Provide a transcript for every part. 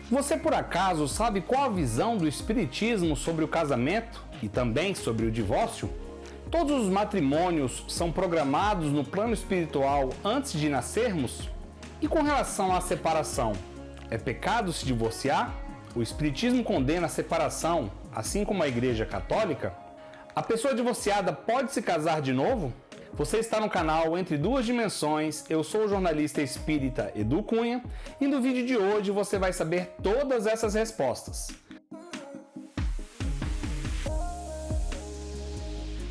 Você por acaso sabe qual a visão do Espiritismo sobre o casamento e também sobre o divórcio? Todos os matrimônios são programados no plano espiritual antes de nascermos? E com relação à separação, é pecado se divorciar? O Espiritismo condena a separação, assim como a Igreja Católica? A pessoa divorciada pode se casar de novo? Você está no canal Entre Duas Dimensões, eu sou o jornalista espírita Edu Cunha e no vídeo de hoje você vai saber todas essas respostas.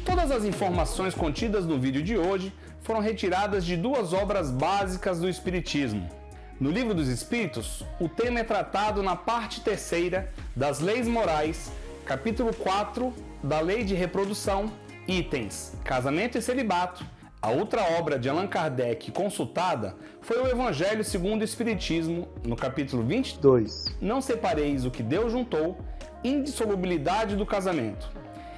Todas as informações contidas no vídeo de hoje foram retiradas de duas obras básicas do Espiritismo. No Livro dos Espíritos, o tema é tratado na parte 3ª das Leis Morais, capítulo 4 da Lei de Reprodução, itens Casamento e Celibato. A outra obra de Allan Kardec consultada foi o Evangelho segundo o Espiritismo, no capítulo 22, Não separeis o que Deus juntou, indissolubilidade do casamento.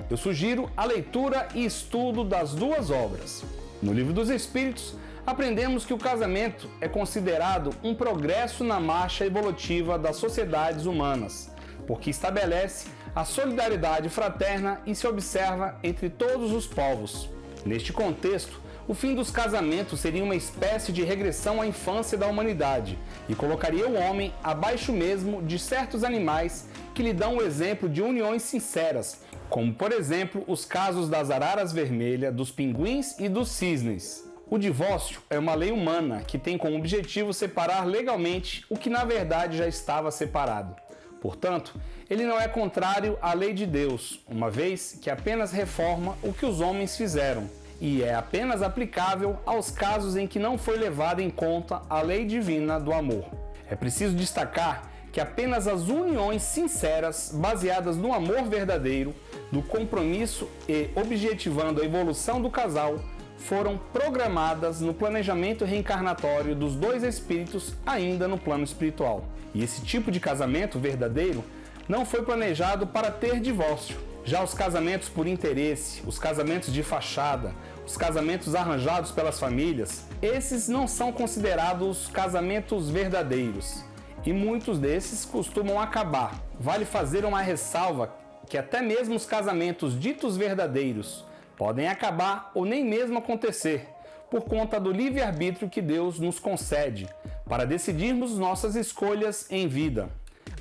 Eu sugiro a leitura e estudo das duas obras. No Livro dos Espíritos, aprendemos que o casamento é considerado um progresso na marcha evolutiva das sociedades humanas, porque estabelece a solidariedade fraterna e se observa entre todos os povos. Neste contexto, o fim dos casamentos seria uma espécie de regressão à infância da humanidade e colocaria o homem abaixo mesmo de certos animais que lhe dão o exemplo de uniões sinceras, como por exemplo os casos das araras vermelhas, dos pinguins e dos cisnes. O divórcio é uma lei humana que tem como objetivo separar legalmente o que na verdade já estava separado. Portanto, ele não é contrário à lei de Deus, uma vez que apenas reforma o que os homens fizeram, e é apenas aplicável aos casos em que não foi levada em conta a lei divina do amor. É preciso destacar que apenas as uniões sinceras, baseadas no amor verdadeiro, no compromisso e objetivando a evolução do casal, foram programadas no planejamento reencarnatório dos dois espíritos ainda no plano espiritual. E esse tipo de casamento verdadeiro não foi planejado para ter divórcio. Já os casamentos por interesse, os casamentos de fachada, os casamentos arranjados pelas famílias, esses não são considerados casamentos verdadeiros. E muitos desses costumam acabar. Vale fazer uma ressalva que até mesmo os casamentos ditos verdadeiros podem acabar ou nem mesmo acontecer, por conta do livre-arbítrio que Deus nos concede, para decidirmos nossas escolhas em vida.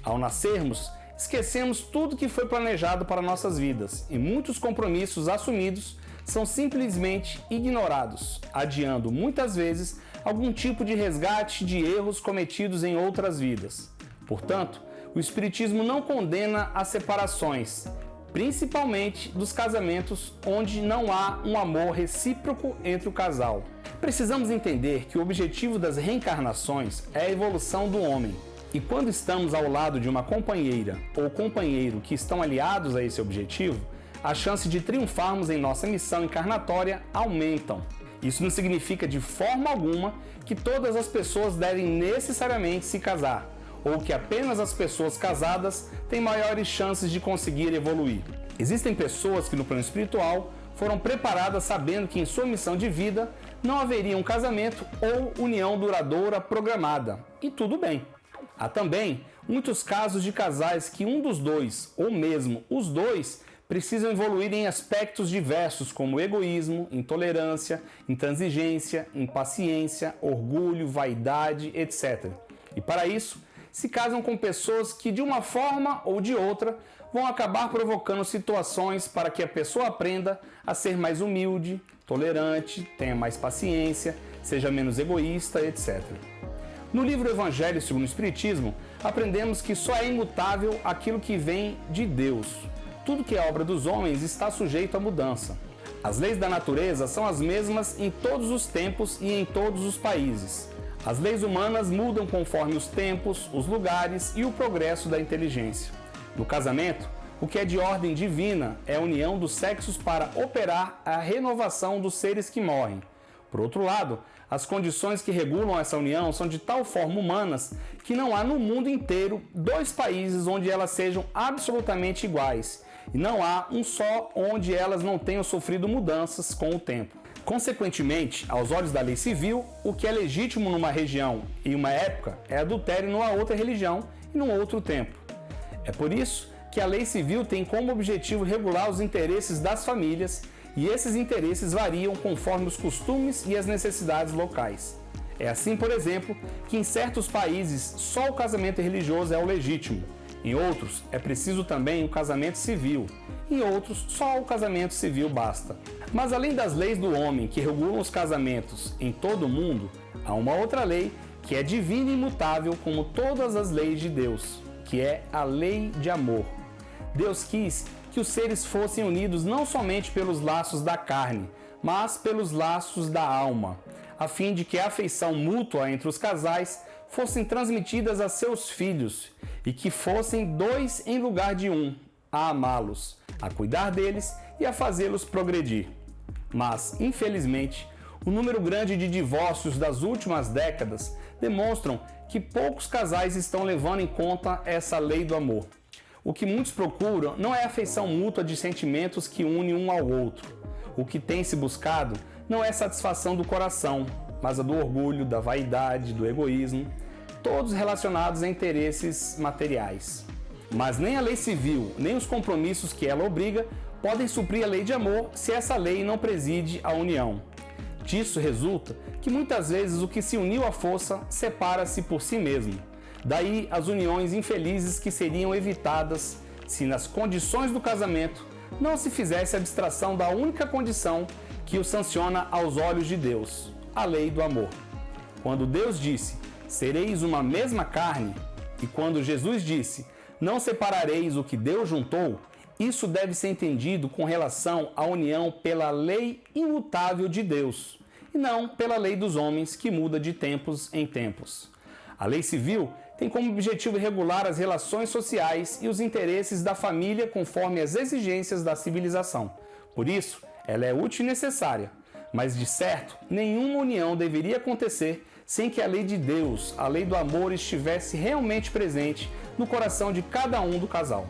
Ao nascermos, esquecemos tudo que foi planejado para nossas vidas e muitos compromissos assumidos são simplesmente ignorados, adiando muitas vezes algum tipo de resgate de erros cometidos em outras vidas. Portanto, o Espiritismo não condena as separações, principalmente dos casamentos onde não há um amor recíproco entre o casal. Precisamos entender que o objetivo das reencarnações é a evolução do homem. E quando estamos ao lado de uma companheira ou companheiro que estão aliados a esse objetivo, a chance de triunfarmos em nossa missão encarnatória aumentam. Isso não significa de forma alguma que todas as pessoas devem necessariamente se casar, ou que apenas as pessoas casadas têm maiores chances de conseguir evoluir. Existem pessoas que no plano espiritual foram preparadas sabendo que em sua missão de vida não haveria um casamento ou união duradoura programada, e tudo bem. Há também muitos casos de casais que um dos dois, ou mesmo os dois, precisam evoluir em aspectos diversos como egoísmo, intolerância, intransigência, impaciência, orgulho, vaidade, etc. E para isso, se casam com pessoas que de uma forma ou de outra vão acabar provocando situações para que a pessoa aprenda a ser mais humilde, tolerante, tenha mais paciência, seja menos egoísta, etc. No livro Evangelho segundo o Espiritismo, aprendemos que só é imutável aquilo que vem de Deus. Tudo que é obra dos homens está sujeito à mudança. As leis da natureza são as mesmas em todos os tempos e em todos os países. As leis humanas mudam conforme os tempos, os lugares e o progresso da inteligência. No casamento, o que é de ordem divina é a união dos sexos para operar a renovação dos seres que morrem. Por outro lado, as condições que regulam essa união são de tal forma humanas que não há no mundo inteiro dois países onde elas sejam absolutamente iguais, e não há um só onde elas não tenham sofrido mudanças com o tempo. Consequentemente, aos olhos da lei civil, o que é legítimo numa região e uma época é adultério numa outra religião e num outro tempo. É por isso que a lei civil tem como objetivo regular os interesses das famílias, e esses interesses variam conforme os costumes e as necessidades locais. É assim, por exemplo, que em certos países só o casamento religioso é o legítimo, em outros é preciso também o casamento civil, em outros só o casamento civil basta. Mas além das leis do homem que regulam os casamentos em todo o mundo, há uma outra lei que é divina e imutável como todas as leis de Deus, que é a lei de amor. Deus quis que os seres fossem unidos não somente pelos laços da carne, mas pelos laços da alma, a fim de que a afeição mútua entre os casais fossem transmitidas a seus filhos e que fossem dois em lugar de um, a amá-los, a cuidar deles e a fazê-los progredir. Mas, infelizmente, o número grande de divórcios das últimas décadas demonstram que poucos casais estão levando em conta essa lei do amor. O que muitos procuram não é a afeição mútua de sentimentos que une um ao outro. O que tem se buscado não é satisfação do coração, mas a do orgulho, da vaidade, do egoísmo, todos relacionados a interesses materiais. Mas nem a lei civil, nem os compromissos que ela obriga podem suprir a lei de amor se essa lei não preside a união. Disso resulta que muitas vezes o que se uniu à força separa-se por si mesmo. Daí as uniões infelizes que seriam evitadas se nas condições do casamento não se fizesse abstração da única condição que o sanciona aos olhos de Deus, a lei do amor. Quando Deus disse, sereis uma mesma carne, e quando Jesus disse, não separareis o que Deus juntou, isso deve ser entendido com relação à união pela lei imutável de Deus, e não pela lei dos homens que muda de tempos em tempos. A lei civil tem como objetivo regular as relações sociais e os interesses da família conforme as exigências da civilização. Por isso, ela é útil e necessária, mas de certo, nenhuma união deveria acontecer sem que a lei de Deus, a lei do amor, estivesse realmente presente no coração de cada um do casal.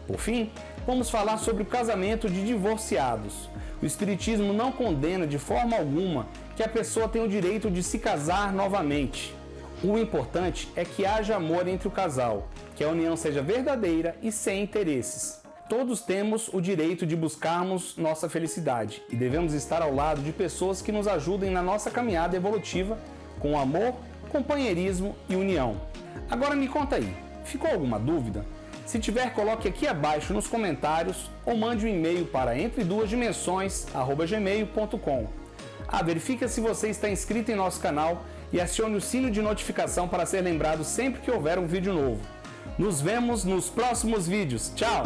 Por fim, vamos falar sobre o casamento de divorciados. O Espiritismo não condena de forma alguma que a pessoa tenha o direito de se casar novamente. O importante é que haja amor entre o casal, que a união seja verdadeira e sem interesses. Todos temos o direito de buscarmos nossa felicidade e devemos estar ao lado de pessoas que nos ajudem na nossa caminhada evolutiva com amor, companheirismo e união. Agora me conta aí, ficou alguma dúvida? Se tiver, coloque aqui abaixo nos comentários ou mande um e-mail para entreduasdimensões@gmail.com. Verifique se você está inscrito em nosso canal e acione o sino de notificação para ser lembrado sempre que houver um vídeo novo. Nos vemos nos próximos vídeos. Tchau!